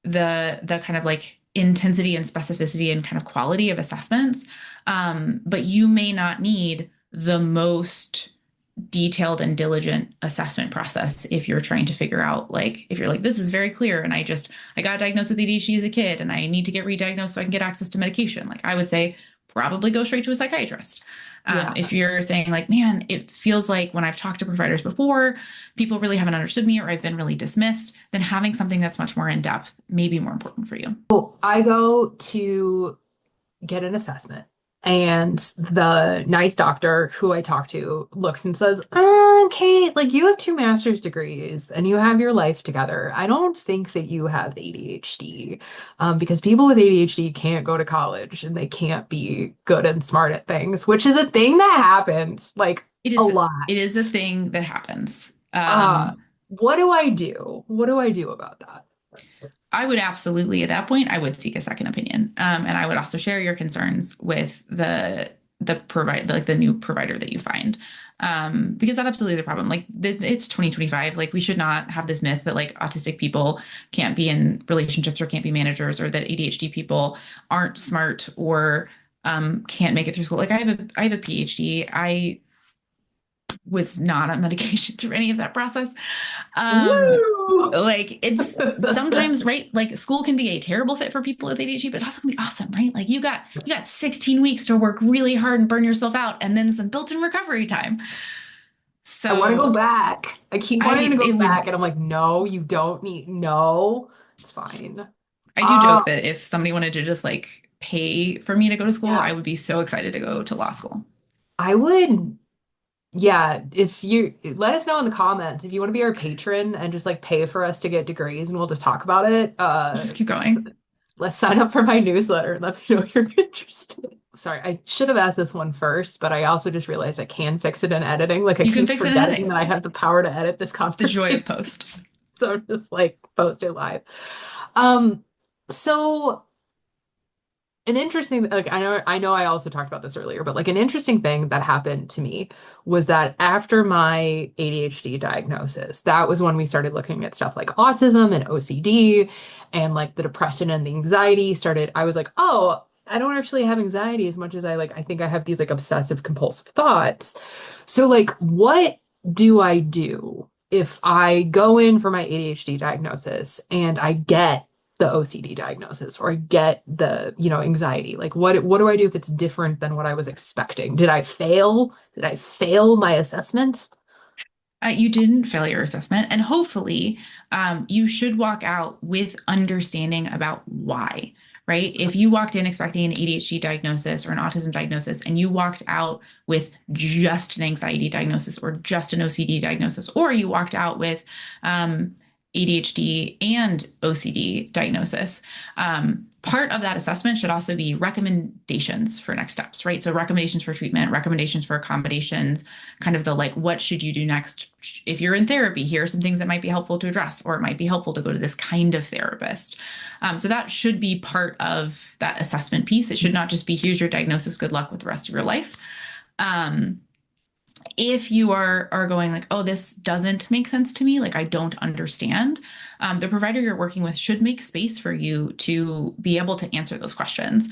the kind of like intensity and specificity and kind of quality of assessments. But you may not need the most detailed and diligent assessment process if you're trying to figure out like if you're like this is very clear and I got diagnosed with ADHD as a kid and I need to get re-diagnosed so I can get access to medication. Like I would say probably go straight to a psychiatrist. Yeah. If you're saying like, man, it feels like when I've talked to providers before, people really haven't understood me or I've been really dismissed, then having something that's much more in depth may be more important for you. I go to get an assessment. And the nice doctor who I talk to looks and says, okay, like you have 2 master's degrees and you have your life together. I don't think that you have ADHD, because people with ADHD can't go to college and they can't be good and smart at things, which is a thing that happens like It a is lot. it is a thing that happens. Uh, what do I do? What do I do about that? I would absolutely, at that point, I would seek a second opinion. And I would also share your concerns with the provide like the new provider that you find. Because that absolutely is a problem. Like it's 2025. Like we should not have this myth that like autistic people can't be in relationships or can't be managers or that ADHD people aren't smart or can't make it through school. Like I have a PhD. I was not on medication through any of that process. Um, Woo! like it's sometimes right, like school can be a terrible fit for people with ADHD, but it also can be awesome, right? Like you got 16 weeks to work really hard and burn yourself out, and then some built-in recovery time. I want to go So back. I keep wanting I to go it back, would and I'm like, no, you don't need, no, it's fine. I do Uh, joke that if somebody wanted to just like pay for me to go to school, yeah, I would be so excited to go to law school. I would, yeah, if you let us know in the comments if you want to be our patron and just like pay for us to get degrees and we'll just talk about it. Just keep going. Let's sign up for my newsletter and let me know if you're interested. Sorry, I should have asked this one first, but I also just realized I can fix it in editing. Like I You can keep fix it in forgetting that editing. I have the power to edit this The joy of conversation. post. So I'm just like post it live. Um, so an interesting, like I know I also talked about this earlier, but like an interesting thing that happened to me was that after my ADHD diagnosis, that was when we started looking at stuff like autism and OCD and like the depression and the anxiety started. I was like, oh, I don't actually have anxiety as much as I think I have these like obsessive compulsive thoughts. So like what do I do if I go in for my ADHD diagnosis and I get the OCD diagnosis or I get the, anxiety? Like what do I do if it's different than what I was expecting? Did I fail? Did I fail my assessment? You didn't fail your assessment, and hopefully, you should walk out with understanding about why, right? If you walked in expecting an ADHD diagnosis or an autism diagnosis, and you walked out with just an anxiety diagnosis or just an OCD diagnosis, or you walked out with ADHD and OCD diagnosis, part of that assessment should also be recommendations for next steps, right? So recommendations for treatment, recommendations for accommodations, kind of the like, what should you do next? If you're in therapy, here are some things that might be helpful to address, or it might be helpful to go to this kind of therapist. So that should be part of that assessment piece. It should not just be, here's your diagnosis, good luck with the rest of your life. Um, if you are going like, oh, this doesn't make sense to me, like I don't understand, the provider you're working with should make space for you to be able to answer those questions.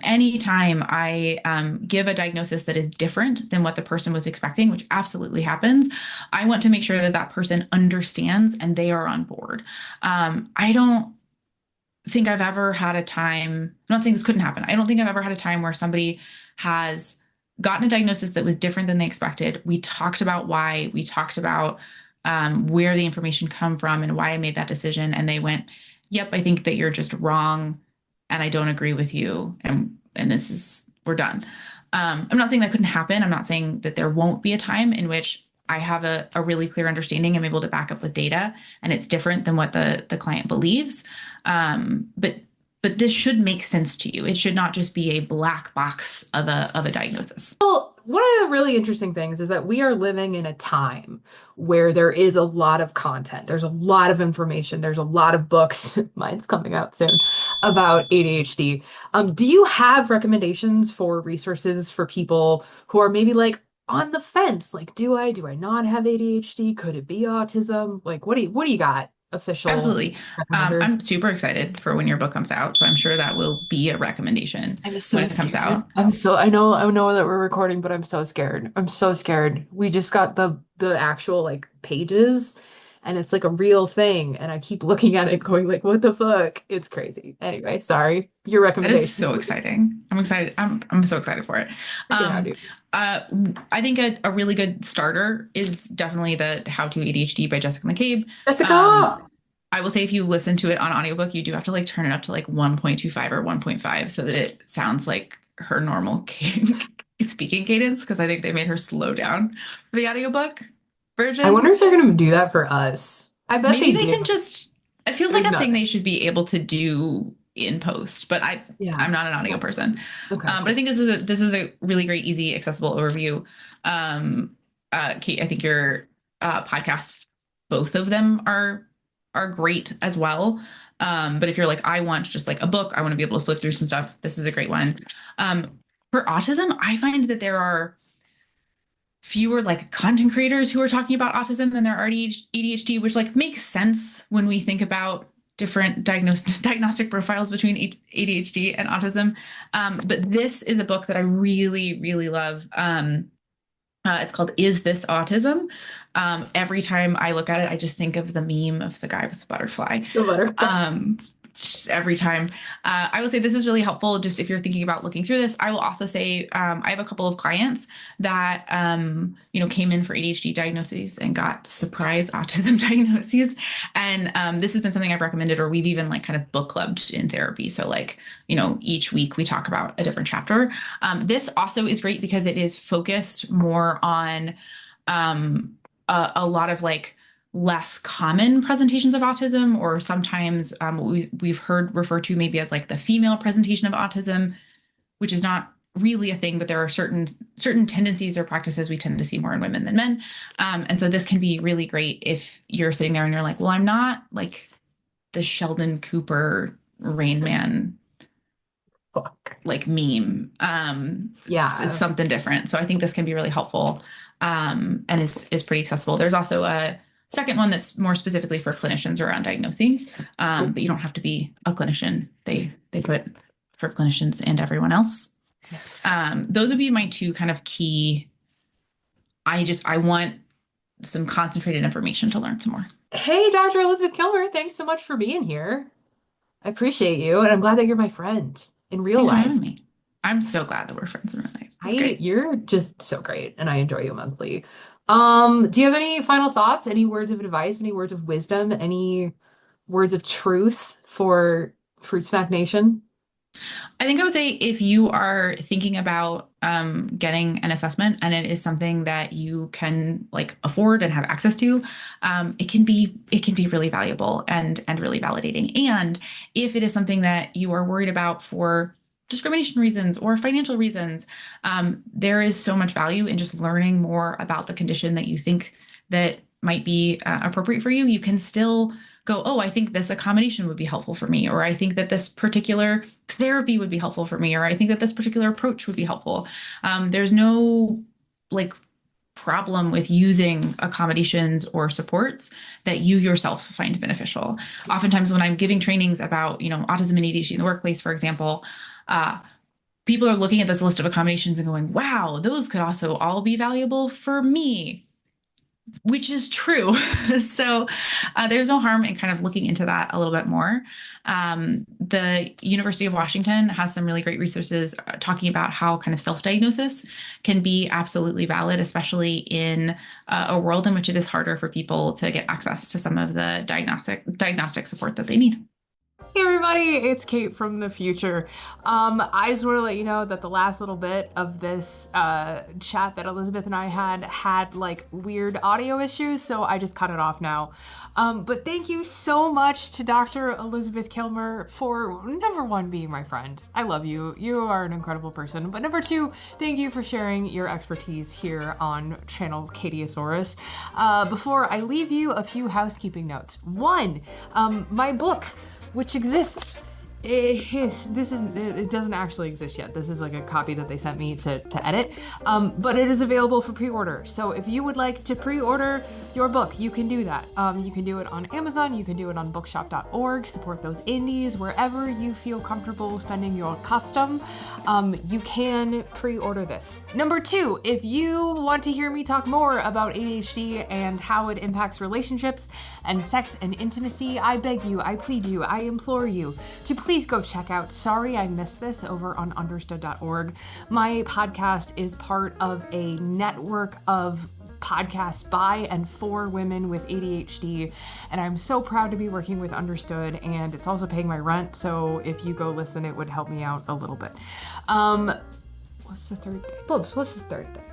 Anytime I give a diagnosis that is different than what the person was expecting, which absolutely happens, I want to make sure that that person understands and they are on board. I don't think I've ever had a time, I'm not saying this couldn't happen. I don't think I've ever had a time where somebody has gotten a diagnosis that was different than they expected. We talked about why, we talked about where the information come from and why I made that decision. And they went, yep, I think that you're just wrong. And I don't agree with you. And this is, we're done. I'm not saying that couldn't happen. I'm not saying that there won't be a time in which I have a really clear understanding. I'm able to back up with data and it's different than what the client believes. But this should make sense to you. It should not just be a black box of a diagnosis. Well, one of the really interesting things is that we are living in a time where there is a lot of content. There's a lot of information. There's a lot of books. Mine's coming out soon about ADHD. Do you have recommendations for resources for people who are maybe like on the fence? Like, do I not have ADHD? Could it be autism? Like, what do you got? Official Absolutely. recommender? I'm super excited for when your book comes out. So I'm sure that will be a recommendation I'm when so it comes scared. out. I know that we're recording, but I'm so scared. I'm so scared. We just got the actual like pages and it's like a real thing and I keep looking at it going like what the fuck? It's crazy. Anyway, sorry. Your That is recommendation, so please. exciting. I'm excited. I'm so excited for it. Freaking out, Um, dude. uh, I think a really good starter is definitely the How to ADHD by Jessica McCabe. Um, Jessica! I will say if you listen to it on audiobook, you do have to like turn it up to like 1.25 or 1.5 so that it sounds like her normal speaking cadence, because I think they made her slow down for the audiobook I version. wonder if they're gonna do that for us. I bet Maybe they they do. can just, it feels like There's a thing nothing. they should be able to do in post, but Yeah. I'm not an audio That's person. okay, But I cool. think this is a really great, easy, accessible overview. Kate, I think your podcast, both of them are great as well. But if you're like, I want just like a book, I want to be able to flip through some stuff, this is a great one. For autism, I find that there are fewer like content creators who are talking about autism than there are ADHD, which like makes sense when we think about different diagnostic profiles between ADHD and autism. But this is a book that I really, really love. It's called Is This Autism? Every time I look at it, I just think of the meme of the guy with the butterfly. The butterfly. Um, just every time. I will say this is really helpful just if you're thinking about looking through this. I will also say I have a couple of clients that came in for ADHD diagnoses and got surprise autism diagnoses. And this has been something I've recommended, or we've even like kind of book clubbed in therapy. So like, each week we talk about a different chapter. This also is great because it is focused more on a lot of like less common presentations of autism, or sometimes what we've heard referred to maybe as like the female presentation of autism, which is not really a thing, but there are certain tendencies or practices we tend to see more in women than men. And so this can be really great if you're sitting there and you're like, well, I'm not like the Sheldon Cooper Rain Man like meme. It's something different. So I think this can be really helpful, and is pretty accessible. There's also a second one that's more specifically for clinicians around diagnosing, but you don't have to be a clinician. They put for clinicians and everyone else. Yes. Those would be my two kind of key. I want some concentrated information to learn some more. Hey, Dr. Elizabeth Kilmer, thanks so much for being here. I appreciate you, and I'm glad that you're my friend in real Thanks for life. having me. I'm so glad that we're friends in real life. You're just so great, and I enjoy you immensely. Do you have any final thoughts, any words of advice, any words of wisdom, any words of truth for Fruit Snack Nation? I think I would say if you are thinking about getting an assessment and it is something that you can like afford and have access to, it can be really valuable and really validating. And if it is something that you are worried about for discrimination reasons or financial reasons, there is so much value in just learning more about the condition that you think that might be appropriate for you. You can still go, oh, I think this accommodation would be helpful for me, or I think that this particular therapy would be helpful for me, or I think that this particular approach would be helpful. There's no like problem with using accommodations or supports that you yourself find beneficial. Oftentimes when I'm giving trainings about, autism and ADHD in the workplace, for example, people are looking at this list of accommodations and going, wow, those could also all be valuable for me, which is true. So there's no harm in kind of looking into that a little bit more. The University of Washington has some really great resources talking about how kind of self-diagnosis can be absolutely valid, especially in a world in which it is harder for people to get access to some of the diagnostic support that they need. Hey everybody, it's Kate from the future. I just want to let you know that the last little bit of this chat that Elizabeth and I had like weird audio issues, so I just cut it off now. But thank you so much to Dr. Elizabeth Kilmer for number one, being my friend. I love you. You are an incredible person. But number two, thank you for sharing your expertise here on channel Catieosaurus. Before I leave you, a few housekeeping notes. One, my book, which exists. It doesn't actually exist yet. This is like a copy that they sent me to edit, but it is available for pre-order. So if you would like to pre-order your book, you can do that. You can do it on Amazon, you can do it on bookshop.org, support those indies, wherever you feel comfortable spending your custom, you can pre-order this. Number two, if you want to hear me talk more about ADHD and how it impacts relationships and sex and intimacy, I beg you, I plead you, I implore you to please go check out Sorry I Missed This over on understood.org. My podcast is part of a network of podcasts by and for women with ADHD, and I'm so proud to be working with Understood, and it's also paying my rent, so if you go listen, it would help me out a little bit. What's the third thing? Bubs, what's the third thing?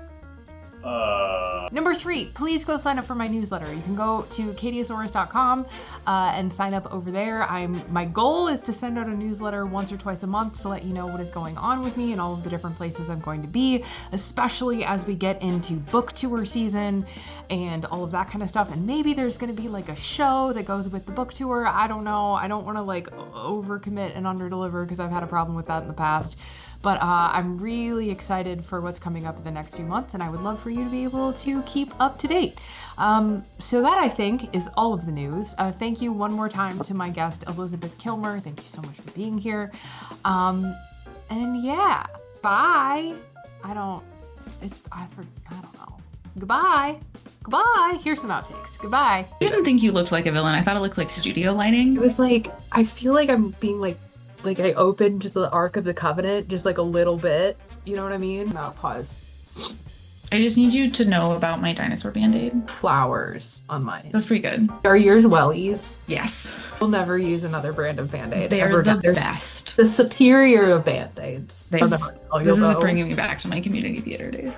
Number three, please go sign up for my newsletter. You can go to catieosaurus.com and sign up over there. My goal is to send out a newsletter once or twice a month to let you know what is going on with me and all of the different places I'm going to be, especially as we get into book tour season and all of that kind of stuff. And maybe there's going to be like a show that goes with the book tour. I don't know. I don't want to like overcommit and underdeliver because I've had a problem with that in the past. But I'm really excited for what's coming up in the next few months, and I would love for you to be able to keep up to date. So that, I think, is all of the news. Thank you one more time to my guest, Elizabeth Kilmer. Thank you so much for being here. And yeah, bye. I don't know. Goodbye. Here's some outtakes. Goodbye. I didn't think you looked like a villain. I thought it looked like studio lighting. It was like, I feel like I'm being like I opened the Ark of the Covenant just like a little bit. You know what I mean? No, pause. I just need you to know about my dinosaur Band-Aid. Flowers on mine. That's pretty good. Are yours wellies? Yes. We'll never use another brand of Band-Aid. They're the best. The superior of Band-Aids. This is bringing me back to my community theater days.